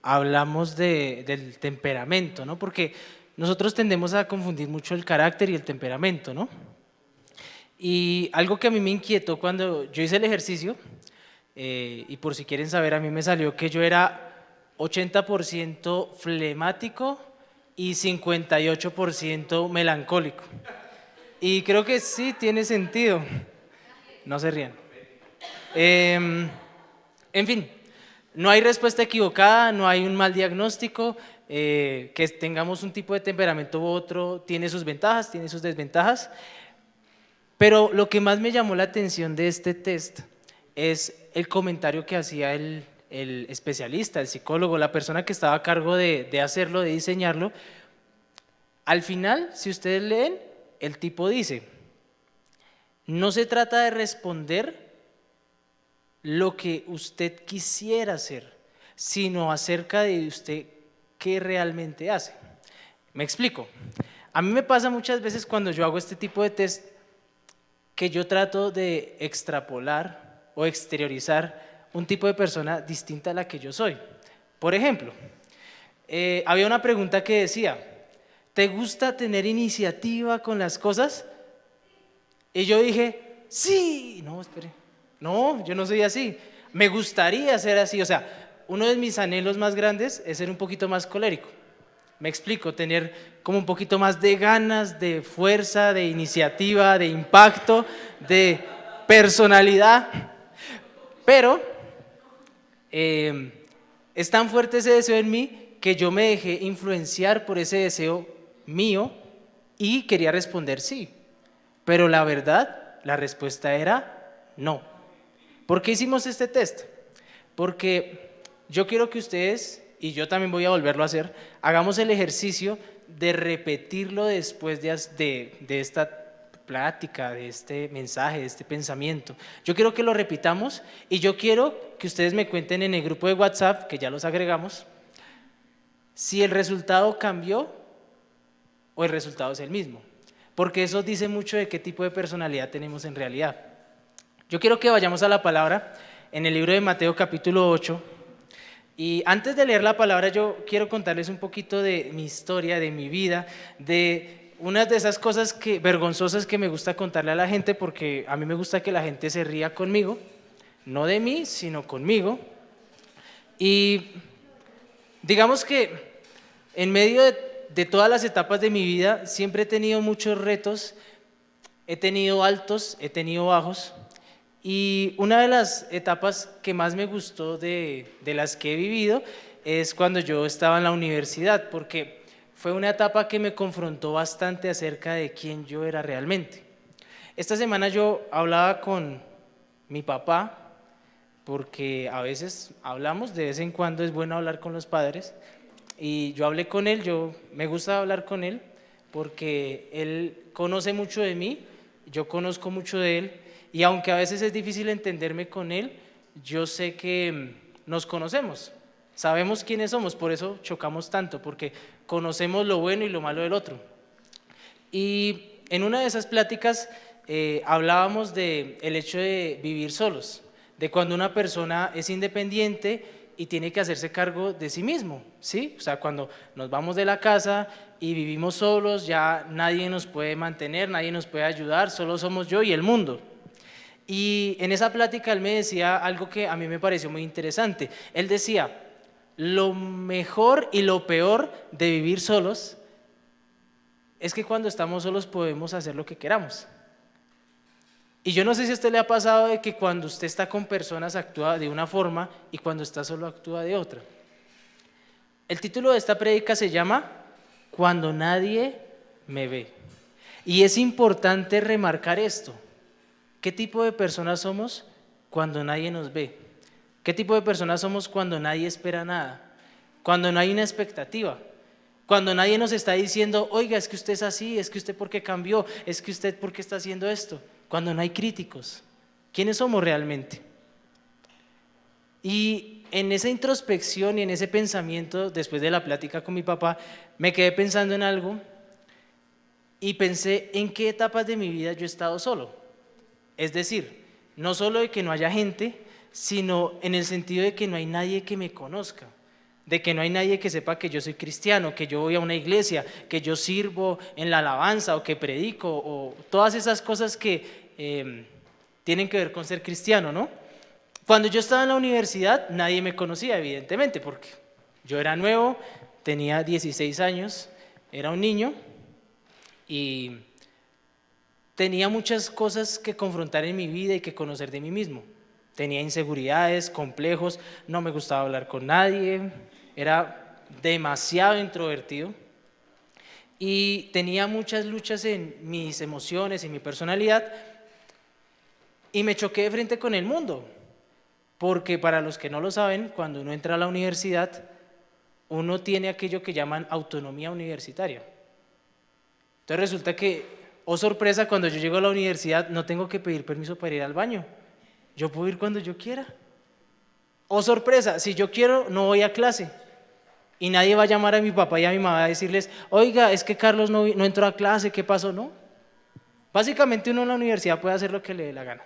hablamos del temperamento, ¿no? Porque nosotros tendemos a confundir mucho el carácter y el temperamento, ¿no? Y algo que a mí me inquietó cuando yo hice el ejercicio, y por si quieren saber, a mí me salió que yo era 80% flemático y 58% melancólico. Y creo que sí tiene sentido. No se rían. Em, en fin, no hay respuesta equivocada, no hay un mal diagnóstico. Que tengamos un tipo de temperamento u otro tiene sus ventajas, tiene sus desventajas. Pero lo que más me llamó la atención de este test es el comentario que hacía el especialista, el psicólogo, la persona que estaba a cargo de hacerlo, de diseñarlo. Al final, si ustedes leen, el tipo dice, no se trata de responder lo que usted quisiera hacer, sino acerca de usted qué realmente hace. Me explico. A mí me pasa muchas veces cuando yo hago este tipo de test que yo trato de extrapolar o exteriorizar un tipo de persona distinta a la que yo soy. Por ejemplo, había una pregunta que decía, ¿te gusta tener iniciativa con las cosas? Y yo dije, sí, no, espere, no, yo no soy así, me gustaría ser así, o sea, uno de mis anhelos más grandes es ser un poquito más colérico. Me explico, tener como un poquito más de ganas, de fuerza, de iniciativa, de impacto, de personalidad, pero es tan fuerte ese deseo en mí que yo me dejé influenciar por ese deseo mío y quería responder sí. Pero la verdad, la respuesta era no. ¿Por qué hicimos este test? Porque yo quiero que ustedes, y yo también voy a volverlo a hacer, hagamos el ejercicio de repetirlo después de esta plática, de este mensaje, de este pensamiento. Yo quiero que lo repitamos y yo quiero que ustedes me cuenten en el grupo de WhatsApp, que ya los agregamos, si el resultado cambió o el resultado es el mismo. Porque eso dice mucho de qué tipo de personalidad tenemos en realidad. Yo quiero que vayamos a la palabra en el libro de Mateo capítulo 8. Y antes de leer la palabra yo quiero contarles un poquito de mi historia, de mi vida, de unas de esas cosas vergonzosas que me gusta contarle a la gente, porque a mí me gusta que la gente se ría conmigo, no de mí, sino conmigo. Y digamos que en medio de todas las etapas de mi vida siempre he tenido muchos retos, he tenido altos, he tenido bajos. Y una de las etapas que más me gustó de las que he vivido es cuando yo estaba en la universidad, porque fue una etapa que me confrontó bastante acerca de quién yo era realmente. Esta semana yo hablaba con mi papá, porque a veces hablamos, de vez en cuando es bueno hablar con los padres, y yo hablé con él, me gusta hablar con él, porque él conoce mucho de mí, yo conozco mucho de él, y aunque a veces es difícil entenderme con él, yo sé que nos conocemos, sabemos quiénes somos, por eso chocamos tanto, porque conocemos lo bueno y lo malo del otro. Y en una de esas pláticas hablábamos del hecho de vivir solos, de cuando una persona es independiente y tiene que hacerse cargo de sí mismo, ¿sí? O sea, cuando nos vamos de la casa y vivimos solos, ya nadie nos puede mantener, nadie nos puede ayudar, solo somos yo y el mundo. Y en esa plática él me decía algo que a mí me pareció muy interesante. Él decía, lo mejor y lo peor de vivir solos es que cuando estamos solos podemos hacer lo que queramos. Y yo no sé si a usted le ha pasado de que cuando usted está con personas actúa de una forma y cuando está solo actúa de otra. El título de esta prédica se llama Cuando nadie me ve. Y es importante remarcar esto. ¿Qué tipo de personas somos cuando nadie nos ve? ¿Qué tipo de personas somos cuando nadie espera nada? Cuando no hay una expectativa. Cuando nadie nos está diciendo, oiga, es que usted es así, es que usted por qué cambió, es que usted por qué está haciendo esto. Cuando no hay críticos. ¿Quiénes somos realmente? Y en esa introspección y en ese pensamiento, después de la plática con mi papá, me quedé pensando en algo y pensé en qué etapas de mi vida yo he estado solo. Es decir, no solo de que no haya gente, sino en el sentido de que no hay nadie que me conozca, de que no hay nadie que sepa que yo soy cristiano, que yo voy a una iglesia, que yo sirvo en la alabanza o que predico o todas esas cosas que tienen que ver con ser cristiano, ¿no? Cuando yo estaba en la universidad nadie me conocía, evidentemente, porque yo era nuevo, tenía 16 años, era un niño y tenía muchas cosas que confrontar en mi vida y que conocer de mí mismo. Tenía inseguridades, complejos, no me gustaba hablar con nadie, era demasiado introvertido y tenía muchas luchas en mis emociones, en mi personalidad y me choqué de frente con el mundo, porque para los que no lo saben, cuando uno entra a la universidad, uno tiene aquello que llaman autonomía universitaria. Entonces resulta que, oh sorpresa, cuando yo llego a la universidad no tengo que pedir permiso para ir al baño, yo puedo ir cuando yo quiera. Oh sorpresa, si yo quiero no voy a clase y nadie va a llamar a mi papá y a mi mamá a decirles, oiga, es que Carlos no entró a clase, ¿qué pasó? No, básicamente uno en la universidad puede hacer lo que le dé la gana,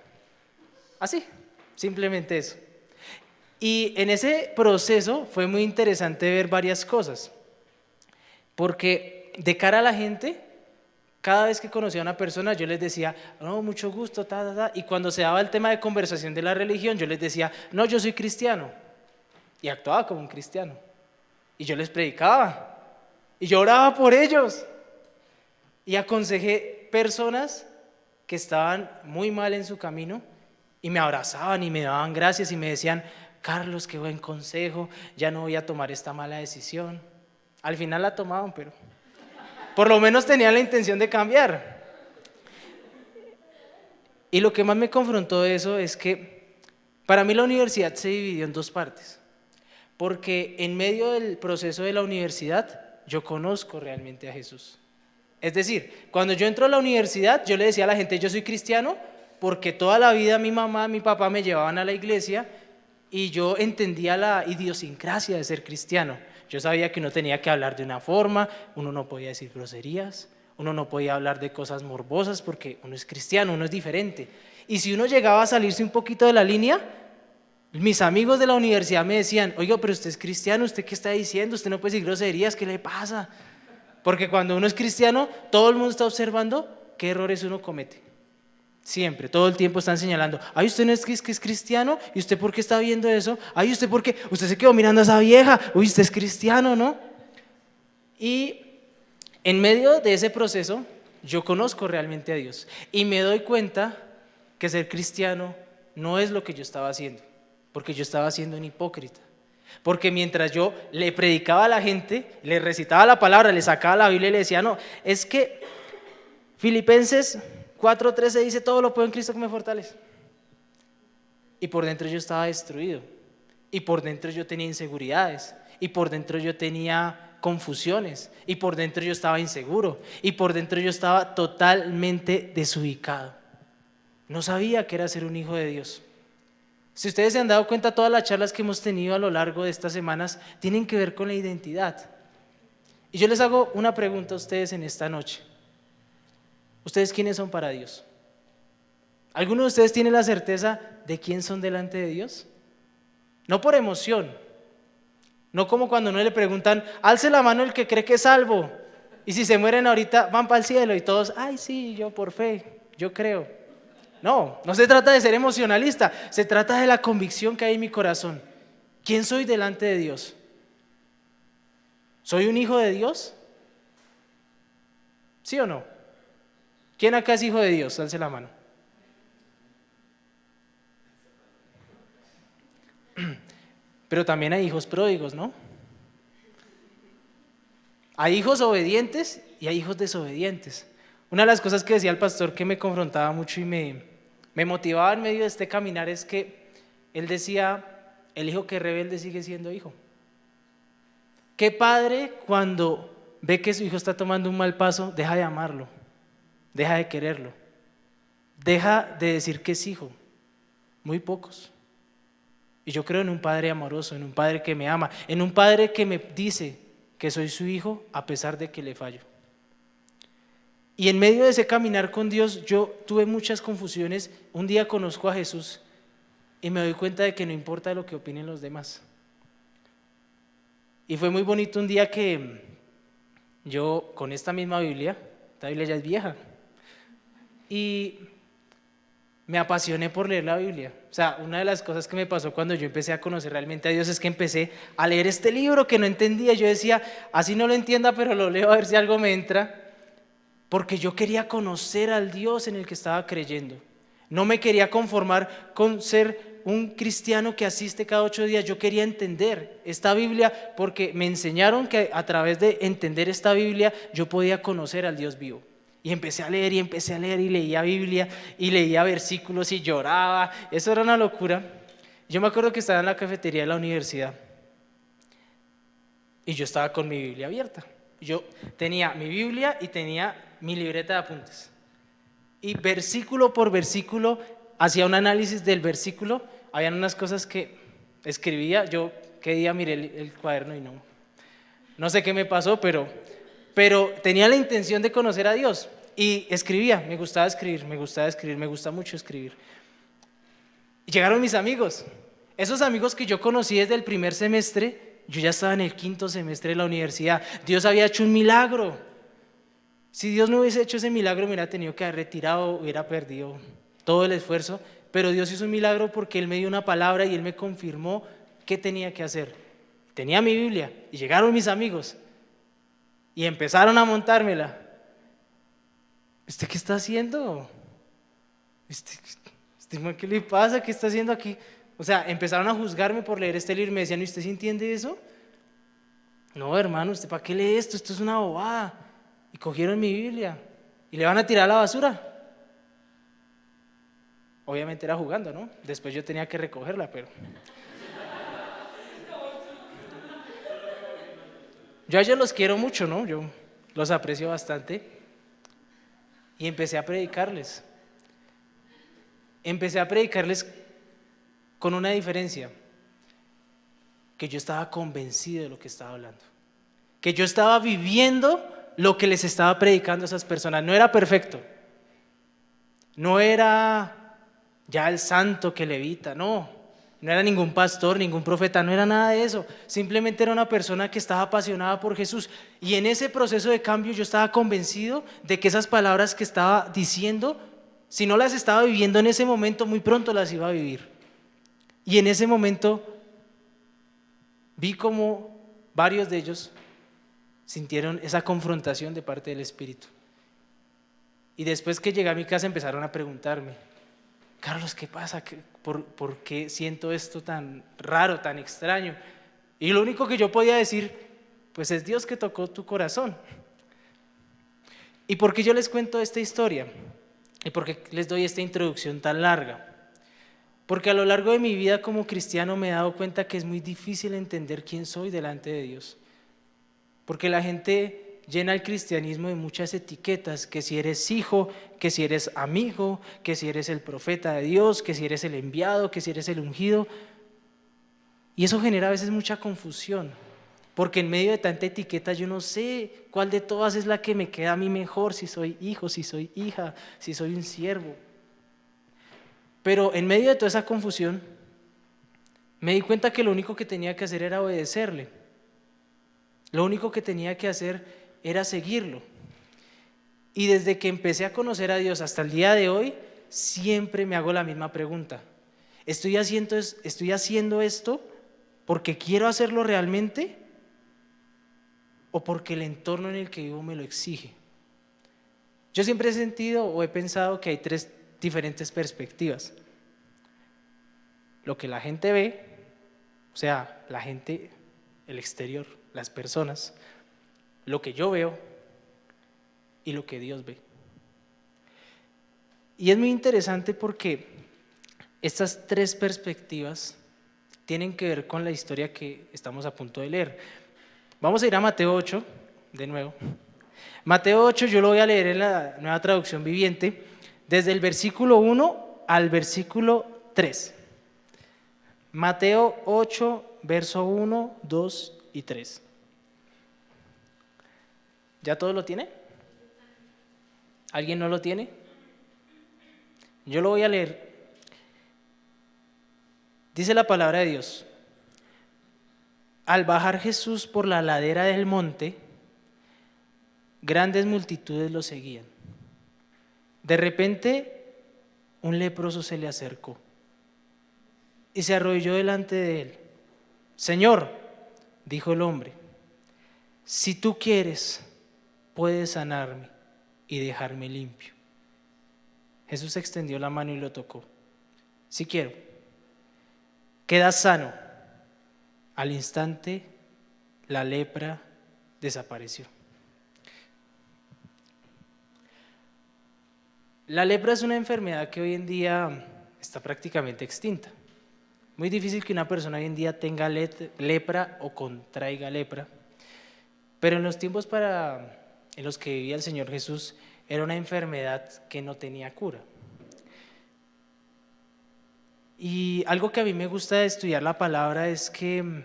así, simplemente eso. Y en ese proceso fue muy interesante ver varias cosas, porque de cara a la gente, cada vez que conocía a una persona yo les decía, no, mucho gusto, y cuando se daba el tema de conversación de la religión, yo les decía, no, yo soy cristiano, y actuaba como un cristiano, y yo les predicaba, y yo oraba por ellos, y aconsejé personas que estaban muy mal en su camino, y me abrazaban y me daban gracias y me decían, Carlos, qué buen consejo, ya no voy a tomar esta mala decisión. Al final la tomaban, pero por lo menos tenían la intención de cambiar. Y lo que más me confrontó de eso es que para mí la universidad se dividió en dos partes, porque en medio del proceso de la universidad yo conozco realmente a Jesús. Es decir, cuando yo entro a la universidad yo le decía a la gente, yo soy cristiano, porque toda la vida mi mamá, mi papá me llevaban a la iglesia y yo entendía la idiosincrasia de ser cristiano. Yo sabía que uno tenía que hablar de una forma, uno no podía decir groserías, uno no podía hablar de cosas morbosas porque uno es cristiano, uno es diferente. Y si uno llegaba a salirse un poquito de la línea, mis amigos de la universidad me decían, oiga, pero usted es cristiano, ¿usted qué está diciendo? Usted no puede decir groserías, ¿qué le pasa? Porque cuando uno es cristiano, todo el mundo está observando qué errores uno comete. Siempre, todo el tiempo están señalando, ay, usted no es que es cristiano, y usted por qué está viendo eso, ay, usted por qué, usted se quedó mirando a esa vieja, uy, usted es cristiano, ¿no? Y en medio de ese proceso, yo conozco realmente a Dios y me doy cuenta que ser cristiano no es lo que yo estaba haciendo, porque yo estaba siendo un hipócrita. Porque mientras yo le predicaba a la gente, le recitaba la palabra, le sacaba la Biblia y le decía, no, es que Filipenses 4:13 dice, todo lo puedo en Cristo que me fortalece. Y por dentro yo estaba destruido, y por dentro yo tenía inseguridades, y por dentro yo tenía confusiones, y por dentro yo estaba inseguro, y por dentro yo estaba totalmente desubicado. No sabía qué era ser un hijo de Dios. Si ustedes se han dado cuenta, todas las charlas que hemos tenido a lo largo de estas semanas tienen que ver con la identidad. Y yo les hago una pregunta a ustedes en esta noche. ¿Ustedes quiénes son para Dios? ¿Alguno de ustedes tiene la certeza de quién son delante de Dios? No por emoción, no como cuando no le preguntan, alce la mano el que cree que es salvo, y si se mueren ahorita van para el cielo y todos, ay sí, yo por fe, yo creo. No, no se trata de ser emocionalista, se trata de la convicción que hay en mi corazón. ¿Quién soy delante de Dios? ¿Soy un hijo de Dios? ¿Sí o no? ¿Quién acá es hijo de Dios? Alce la mano. Pero también hay hijos pródigos, ¿no? Hay hijos obedientes y hay hijos desobedientes. Una de las cosas que decía el pastor que me confrontaba mucho y me motivaba en medio de este caminar es que él decía, el hijo que es rebelde sigue siendo hijo. ¿Qué padre cuando ve que su hijo está tomando un mal paso, deja de amarlo? Deja de quererlo, deja de decir que es hijo? Muy pocos. Y yo creo en un padre amoroso, en un padre que me ama, en un padre que me dice que soy su hijo a pesar de que le fallo. Y en medio de ese caminar con Dios yo tuve muchas confusiones. Un día conozco a Jesús y me doy cuenta de que no importa lo que opinen los demás. Y fue muy bonito un día que yo con esta misma Biblia, esta Biblia ya es vieja, y me apasioné por leer la Biblia. O sea, una de las cosas que me pasó cuando yo empecé a conocer realmente a Dios es que empecé a leer este libro que no entendía. Yo decía, así no lo entienda, pero lo leo a ver si algo me entra, porque yo quería conocer al Dios en el que estaba creyendo. No me quería conformar con ser un cristiano que asiste cada 8 días. Yo quería entender esta Biblia porque me enseñaron que a través de entender esta Biblia yo podía conocer al Dios vivo. Y empecé a leer y empecé a leer y leía Biblia y leía versículos y lloraba. Eso era una locura. Yo me acuerdo que estaba en la cafetería de la universidad y yo estaba con mi Biblia abierta. Yo tenía mi Biblia y tenía mi libreta de apuntes. Y versículo por versículo hacía un análisis del versículo. Habían unas cosas que escribía. Yo qué día miré el cuaderno y no sé qué me pasó, pero tenía la intención de conocer a Dios y escribía. Me gustaba escribir, me gusta mucho escribir. Y llegaron mis amigos. Esos amigos que yo conocí desde el primer semestre, yo ya estaba en el 5.º semestre de la universidad. Dios había hecho un milagro. Si Dios no hubiese hecho ese milagro, me hubiera tenido que haber retirado, hubiera perdido todo el esfuerzo. Pero Dios hizo un milagro porque Él me dio una palabra y Él me confirmó qué tenía que hacer. Tenía mi Biblia y llegaron mis amigos y empezaron a montármela. ¿Usted qué está haciendo? ¿Qué le pasa? ¿Qué está haciendo aquí? O sea, empezaron a juzgarme por leer este libro y me decían, ¿y usted sí entiende eso? No, hermano, ¿usted para qué lee esto? Esto es una bobada. Y cogieron mi Biblia y le van a tirar a la basura. Obviamente era jugando, ¿no? Después yo tenía que recogerla, pero... Yo a ellos los quiero mucho, ¿no? Yo los aprecio bastante. Y empecé a predicarles. Empecé a predicarles con una diferencia. Que yo estaba convencido de lo que estaba hablando. Que yo estaba viviendo lo que les estaba predicando a esas personas. No era perfecto. No era ya el santo que levita, no era ningún pastor, ningún profeta, no era nada de eso. Simplemente era una persona que estaba apasionada por Jesús. Y en ese proceso de cambio yo estaba convencido de que esas palabras que estaba diciendo, si no las estaba viviendo en ese momento, muy pronto las iba a vivir. Y en ese momento vi como varios de ellos sintieron esa confrontación de parte del Espíritu. Y después que llegué a mi casa empezaron a preguntarme, Carlos, ¿qué pasa? ¿Por qué siento esto tan raro, tan extraño? Y lo único que yo podía decir, pues es Dios que tocó tu corazón. ¿Y por qué yo les cuento esta historia? ¿Y por qué les doy esta introducción tan larga? Porque a lo largo de mi vida como cristiano me he dado cuenta que es muy difícil entender quién soy delante de Dios. Porque la gente llena el cristianismo de muchas etiquetas, que si eres hijo, que si eres amigo, que si eres el profeta de Dios, que si eres el enviado, que si eres el ungido. Y eso genera a veces mucha confusión, porque en medio de tanta etiqueta yo no sé cuál de todas es la que me queda a mí mejor, si soy hijo, si soy hija, si soy un siervo. Pero en medio de toda esa confusión, me di cuenta que lo único que tenía que hacer era obedecerle. Lo único que tenía que hacer era seguirlo. Y desde que empecé a conocer a Dios hasta el día de hoy, siempre me hago la misma pregunta. ¿Estoy haciendo esto porque quiero hacerlo realmente o porque el entorno en el que vivo me lo exige? Yo siempre he sentido o he pensado que hay 3 diferentes perspectivas. Lo que la gente ve, o sea, la gente, el exterior, las personas, lo que yo veo y lo que Dios ve. Y es muy interesante porque estas 3 perspectivas tienen que ver con la historia que estamos a punto de leer. Vamos a ir a Mateo 8, de nuevo. Mateo 8 yo lo voy a leer en la Nueva Traducción Viviente, desde el versículo 1 al versículo 3. Mateo 8, verso 1, 2 y 3. ¿Ya todo lo tiene? ¿Alguien no lo tiene? Yo lo voy a leer. Dice la palabra de Dios: Al bajar Jesús por la ladera del monte, grandes multitudes lo seguían. De repente, un leproso se le acercó y se arrodilló delante de él. Señor, dijo el hombre, si tú quieres, puedes sanarme y dejarme limpio. Jesús extendió la mano y lo tocó. Sí quiero. Quedas sano. Al instante, la lepra desapareció. La lepra es una enfermedad que hoy en día está prácticamente extinta. Muy difícil que una persona hoy en día tenga lepra o contraiga lepra. Pero en los tiempos en los que vivía el Señor Jesús, era una enfermedad que no tenía cura. Y algo que a mí me gusta de estudiar la palabra es que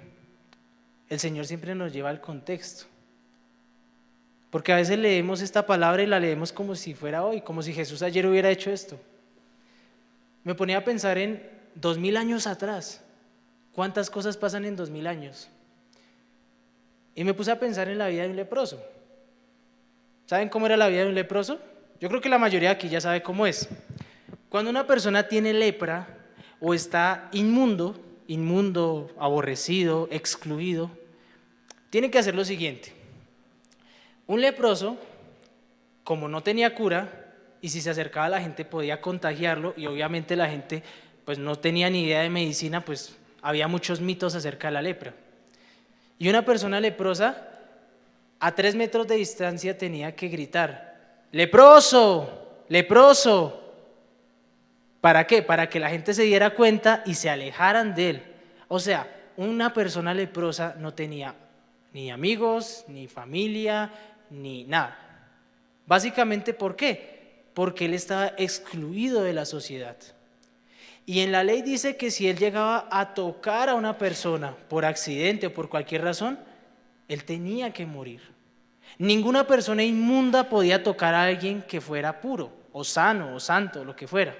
el Señor siempre nos lleva al contexto. Porque a veces leemos esta palabra y la leemos como si fuera hoy, como si Jesús ayer hubiera hecho esto. Me ponía a pensar en 2000 años atrás. ¿Cuántas cosas pasan en 2000 años? Y me puse a pensar en la vida de un leproso. ¿Saben cómo era la vida de un leproso? Yo creo que la mayoría de aquí ya sabe cómo es. Cuando una persona tiene lepra o está inmundo, aborrecido, excluido, tiene que hacer lo siguiente. Un leproso, como no tenía cura, y si se acercaba a la gente podía contagiarlo, y obviamente la gente pues no tenía ni idea de medicina, pues había muchos mitos acerca de la lepra. Y una persona leprosa, a 3 metros de distancia tenía que gritar, ¡leproso! ¡Leproso! ¿Para qué? Para que la gente se diera cuenta y se alejaran de él. O sea, una persona leprosa no tenía ni amigos, ni familia, ni nada. Básicamente, ¿por qué? Porque él estaba excluido de la sociedad. Y en la ley dice que si él llegaba a tocar a una persona por accidente o por cualquier razón, él tenía que morir. Ninguna persona inmunda podía tocar a alguien que fuera puro, o sano, o santo, lo que fuera.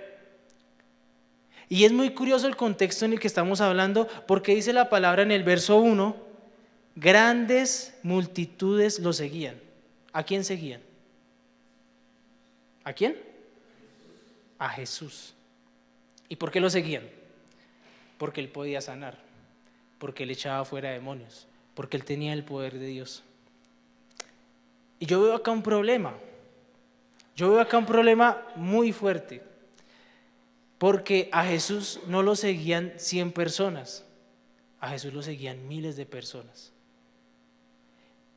Y es muy curioso el contexto en el que estamos hablando, porque dice la palabra en el verso 1, grandes multitudes lo seguían. ¿A quién seguían? ¿A quién? A Jesús. ¿Y por qué lo seguían? Porque él podía sanar, porque él echaba fuera demonios, porque él tenía el poder de Dios. Y yo veo acá un problema. Yo veo acá un problema muy fuerte. Porque a Jesús no lo seguían 100 personas, a Jesús lo seguían miles de personas.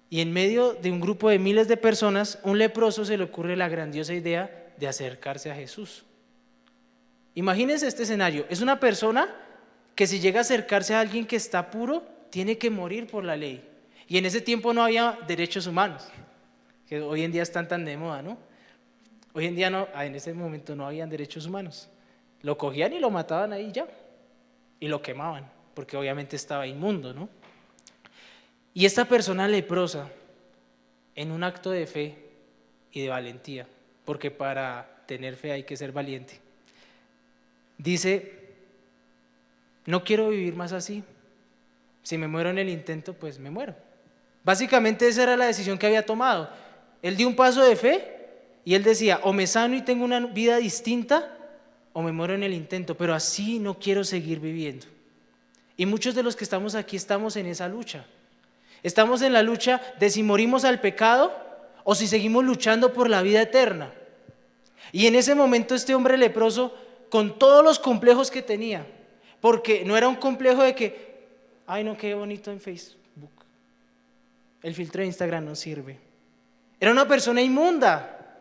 Y en medio de un grupo de miles de personas, un leproso se le ocurre la grandiosa idea de acercarse a Jesús. Imagínense este escenario, es una persona que si llega a acercarse a alguien que está puro, tiene que morir por la ley. Y en ese tiempo no había derechos humanos, que hoy en día están tan de moda, ¿no? Hoy en día no, en ese momento no habían derechos humanos. Lo cogían y lo mataban ahí ya, y lo quemaban, porque obviamente estaba inmundo, ¿no? Y esta persona leprosa, en un acto de fe y de valentía, porque para tener fe hay que ser valiente, dice, no quiero vivir más así, si me muero en el intento, pues me muero. Básicamente esa era la decisión que había tomado. Él dio un paso de fe y él decía, o me sano y tengo una vida distinta, o me muero en el intento, pero así no quiero seguir viviendo. Y muchos de los que estamos aquí estamos en esa lucha. Estamos en la lucha de si morimos al pecado o si seguimos luchando por la vida eterna. Y en ese momento este hombre leproso, con todos los complejos que tenía, porque no era un complejo de que, ay no, qué bonito en Facebook, el filtro de Instagram no sirve. Era una persona inmunda,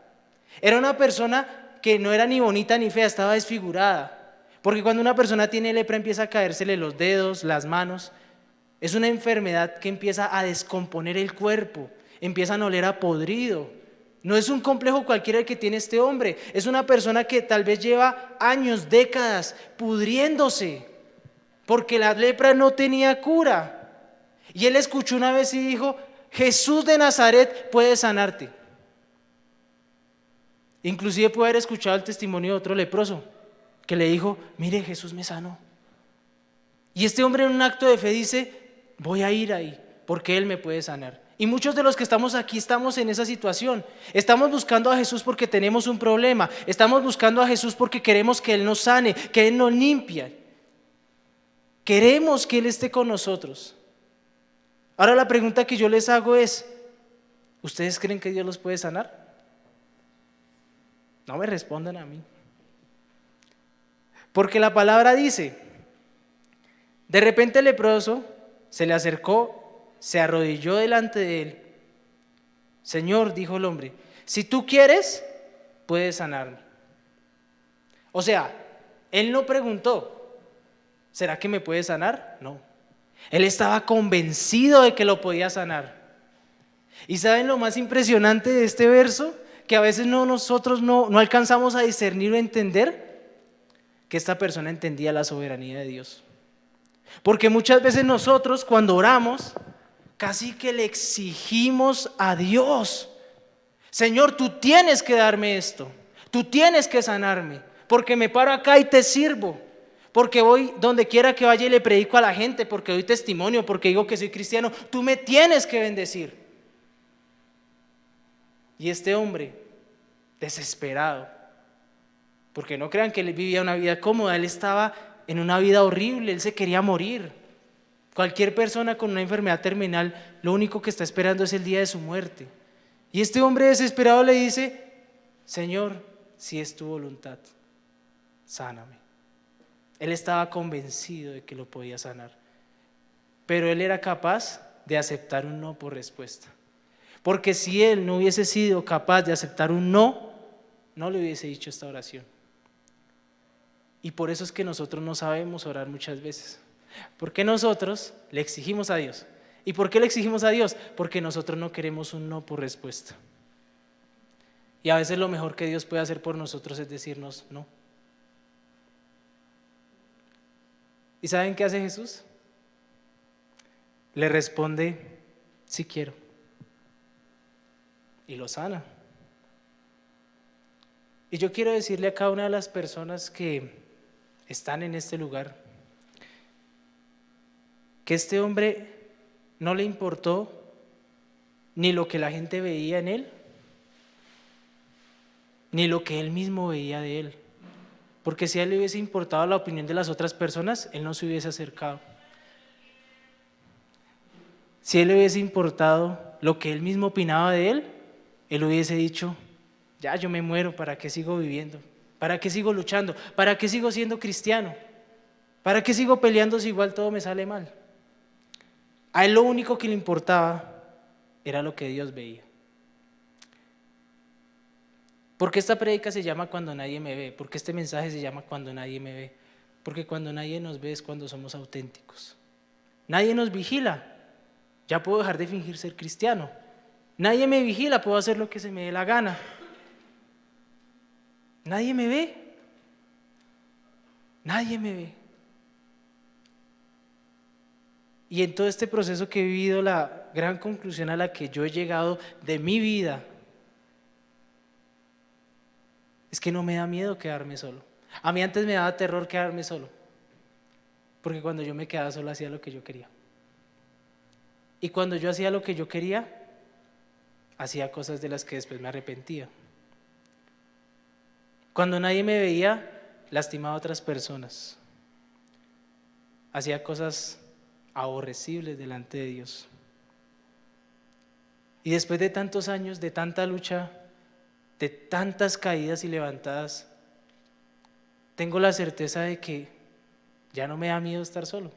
era una persona que no era ni bonita ni fea, estaba desfigurada. Porque cuando una persona tiene lepra empieza a caérsele los dedos, las manos. Es una enfermedad que empieza a descomponer el cuerpo, empieza a oler a podrido. No es un complejo cualquiera el que tiene este hombre, es una persona que tal vez lleva años, décadas, pudriéndose, porque la lepra no tenía cura. Y él escuchó una vez y dijo, Jesús de Nazaret puede sanarte. Inclusive puede haber escuchado el testimonio de otro leproso que le dijo, mire, Jesús me sanó. Y este hombre en un acto de fe dice, voy a ir ahí, porque Él me puede sanar. Y muchos de los que estamos aquí estamos en esa situación. Estamos buscando a Jesús porque tenemos un problema. Estamos buscando a Jesús porque queremos que Él nos sane, que Él nos limpie. Queremos que Él esté con nosotros. Ahora la pregunta que yo les hago es, ¿ustedes creen que Dios los puede sanar? No me respondan a mí. Porque la palabra dice, de repente el leproso se le acercó, se arrodilló delante de él. Señor, dijo el hombre, si tú quieres, puedes sanarme. O sea, él no preguntó, ¿será que me puede sanar? No. Él estaba convencido de que lo podía sanar. ¿Y saben lo más impresionante de este verso? Que a veces nosotros no alcanzamos a discernir o entender que esta persona entendía la soberanía de Dios. Porque muchas veces nosotros cuando oramos, casi que le exigimos a Dios, Señor, tú tienes que darme esto, tú tienes que sanarme, porque me paro acá y te sirvo, porque voy donde quiera que vaya y le predico a la gente, porque doy testimonio, porque digo que soy cristiano, tú me tienes que bendecir. Y este hombre, desesperado, porque no crean que él vivía una vida cómoda, él estaba en una vida horrible, él se quería morir. Cualquier persona con una enfermedad terminal, lo único que está esperando es el día de su muerte. Y este hombre desesperado le dice, Señor, si es tu voluntad, sáname. Él estaba convencido de que lo podía sanar, pero él era capaz de aceptar un no por respuesta. Porque si él no hubiese sido capaz de aceptar un no, no le hubiese dicho esta oración. Y por eso es que nosotros no sabemos orar muchas veces. Porque nosotros le exigimos a Dios. ¿Y por qué le exigimos a Dios? Porque nosotros no queremos un no por respuesta. Y a veces lo mejor que Dios puede hacer por nosotros es decirnos no. ¿Y saben qué hace Jesús? Le responde, sí quiero. Y lo sana. Y yo quiero decirle a cada una de las personas que están en este lugar, que este hombre no le importó ni lo que la gente veía en él, ni lo que él mismo veía de él. Porque si a él le hubiese importado la opinión de las otras personas, él no se hubiese acercado. Si a él le hubiese importado lo que él mismo opinaba de él, él hubiese dicho, ya yo me muero, ¿para qué sigo viviendo? ¿Para qué sigo luchando? ¿Para qué sigo siendo cristiano? ¿Para qué sigo peleando si igual todo me sale mal? A él lo único que le importaba era lo que Dios veía. ¿Por qué esta prédica se llama Cuando nadie me ve? ¿Por qué este mensaje se llama Cuando nadie me ve? Porque cuando nadie nos ve es cuando somos auténticos. Nadie nos vigila, ya puedo dejar de fingir ser cristiano. Nadie me vigila, puedo hacer lo que se me dé la gana. Nadie me ve. Nadie me ve. Y en todo este proceso que he vivido, la gran conclusión a la que yo he llegado de mi vida es que no me da miedo quedarme solo. A mí antes me daba terror quedarme solo, porque cuando yo me quedaba solo hacía lo que yo quería. Y cuando yo hacía lo que yo quería, hacía cosas de las que después me arrepentía. Cuando nadie me veía, lastimaba a otras personas. Hacía cosas aborrecibles delante de Dios. Y después de tantos años, de tanta lucha, de tantas caídas y levantadas, tengo la certeza de que ya no me da miedo estar solo.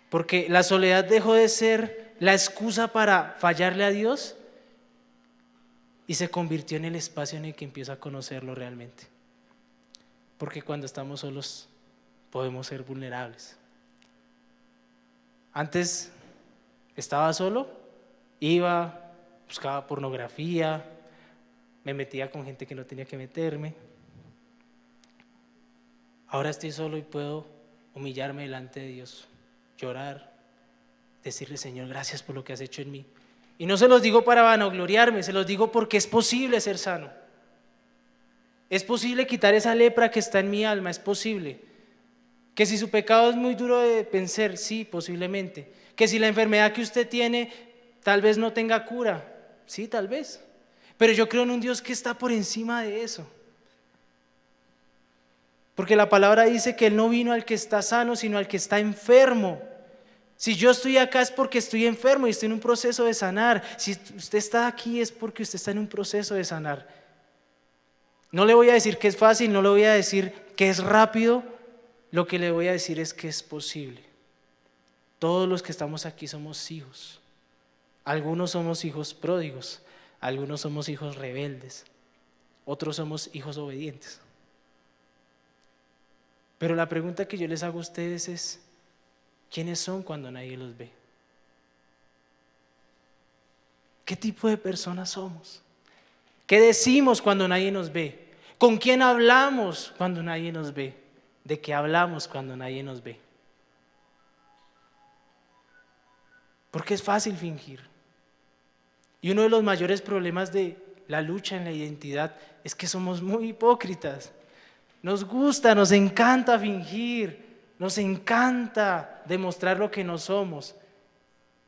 Porque la soledad dejó de ser la excusa para fallarle a Dios y se convirtió en el espacio en el que empiezo a conocerlo realmente. Porque cuando estamos solos podemos ser vulnerables. Antes estaba solo, iba, buscaba pornografía, me metía con gente que no tenía que meterme. Ahora estoy solo y puedo humillarme delante de Dios, llorar, decirle, Señor, gracias por lo que has hecho en mí. Y no se los digo para vanagloriarme, se los digo porque es posible ser sano. Es posible quitar esa lepra que está en mi alma, es posible. Que si su pecado es muy duro de vencer, sí, posiblemente. Que si la enfermedad que usted tiene tal vez no tenga cura, sí, tal vez. Pero yo creo en un Dios que está por encima de eso. Porque la palabra dice que Él no vino al que está sano, sino al que está enfermo. Si yo estoy acá es porque estoy enfermo y estoy en un proceso de sanar. Si usted está aquí es porque usted está en un proceso de sanar. No le voy a decir que es fácil, no le voy a decir que es rápido. Lo que le voy a decir es que es posible. Todos los que estamos aquí somos hijos. Algunos somos hijos pródigos, algunos somos hijos rebeldes, otros somos hijos obedientes. Pero la pregunta que yo les hago a ustedes es, ¿quiénes son cuando nadie los ve? ¿Qué tipo de personas somos? ¿Qué decimos cuando nadie nos ve? ¿Con quién hablamos cuando nadie nos ve? ¿De qué hablamos cuando nadie nos ve? Porque es fácil fingir. Y uno de los mayores problemas de la lucha en la identidad es que somos muy hipócritas. Nos gusta, nos encanta fingir, nos encanta demostrar lo que no somos.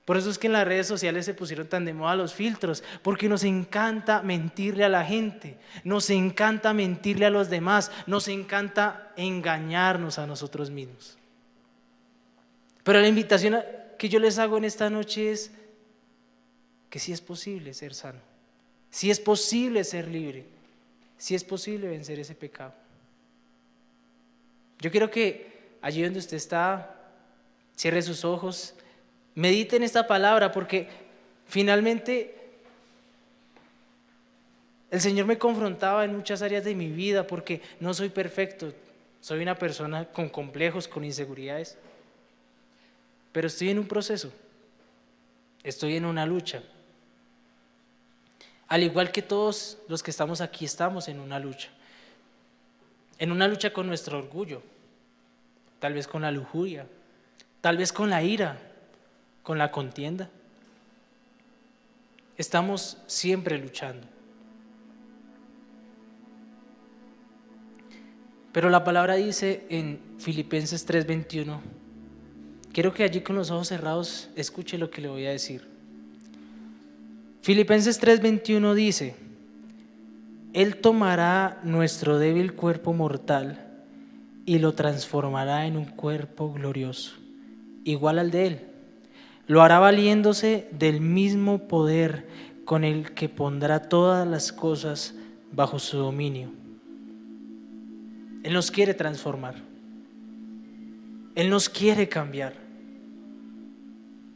Por eso es que en las redes sociales se pusieron tan de moda los filtros, porque nos encanta mentirle a la gente, nos encanta mentirle a los demás, nos encanta engañarnos a nosotros mismos. Pero la invitación que yo les hago en esta noche es que sí es posible ser sano, sí es posible ser libre, sí es posible vencer ese pecado. Yo quiero que allí donde usted está, cierre sus ojos, medite en esta palabra, porque finalmente el Señor me confrontaba en muchas áreas de mi vida, porque no soy perfecto, soy una persona con complejos, con inseguridades, pero estoy en un proceso, estoy en una lucha. Al igual que todos los que estamos aquí, estamos en una lucha con nuestro orgullo, tal vez con la lujuria, tal vez con la ira, con la contienda. Estamos siempre luchando. Pero la palabra dice en Filipenses 3:21, quiero que allí con los ojos cerrados escuche lo que le voy a decir. Filipenses 3:21 dice, Él tomará nuestro débil cuerpo mortal y lo transformará en un cuerpo glorioso, igual al de Él. Lo hará valiéndose del mismo poder con el que pondrá todas las cosas bajo su dominio. Él nos quiere transformar. Él nos quiere cambiar.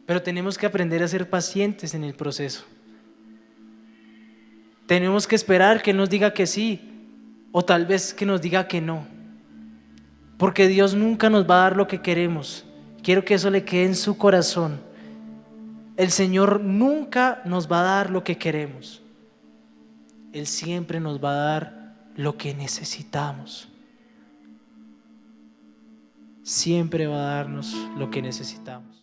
Pero tenemos que aprender a ser pacientes en el proceso. Tenemos que esperar que Él nos diga que sí, o tal vez que nos diga que no. Porque Dios nunca nos va a dar lo que queremos. Quiero que eso le quede en su corazón. El Señor nunca nos va a dar lo que queremos. Él siempre nos va a dar lo que necesitamos. Siempre va a darnos lo que necesitamos.